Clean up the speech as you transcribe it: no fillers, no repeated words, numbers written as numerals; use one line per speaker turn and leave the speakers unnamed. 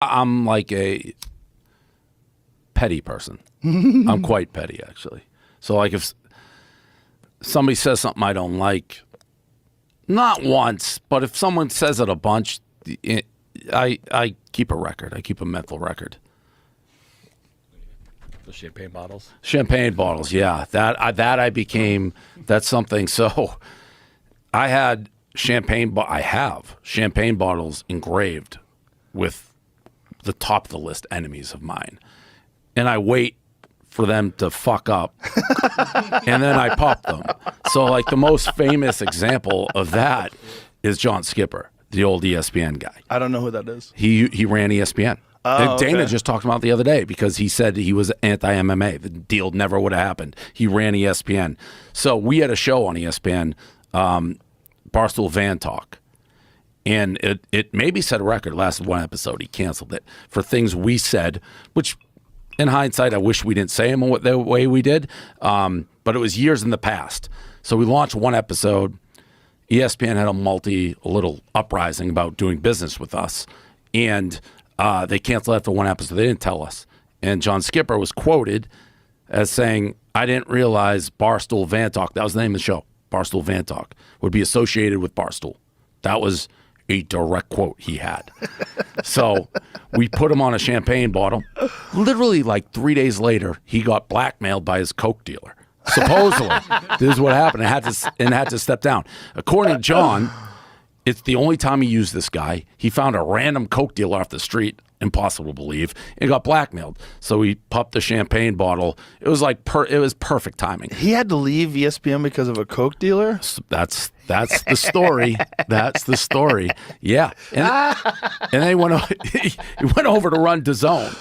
I'm like a petty person. I'm quite petty, actually. So, like, if somebody says something I don't like, not once, but if someone says it a bunch, I keep a record. I keep a mental record.
The champagne bottles?
Champagne bottles, yeah. That's something. So I have champagne bottles engraved with the top of the list enemies of mine. And I wait for them to fuck up, and then I pop them. So, like, the most famous example of that is John Skipper, the old ESPN guy.
I don't know who that is.
He ran ESPN.
Oh,
and Dana
okay.
just talked about it the other day because he said he was anti-MMA. The deal never would have happened. He ran ESPN. So we had a show on ESPN, Barstool Van Talk. And it maybe set a record. Lasted one episode. He canceled it for things we said, which in hindsight, I wish we didn't say them the way we did. But it was years in the past. So we launched one episode. ESPN had a little uprising about doing business with us. And they canceled after one episode. They didn't tell us. And John Skipper was quoted as saying, I didn't realize Barstool Van Talk, that was the name of the show, Barstool Van Talk, would be associated with Barstool. That was a direct quote he had. So we put him on a champagne bottle. Literally like 3 days later, he got blackmailed by his Coke dealer. Supposedly. This is what happened. And had to step down. According to John, it's the only time he used this guy. He found a random Coke dealer off the street, impossible to believe, and got blackmailed. So he popped the champagne bottle. It was like it was perfect timing.
He had to leave ESPN because of a Coke dealer?
That's the story. That's the story. Yeah. And then he went over to run DAZN.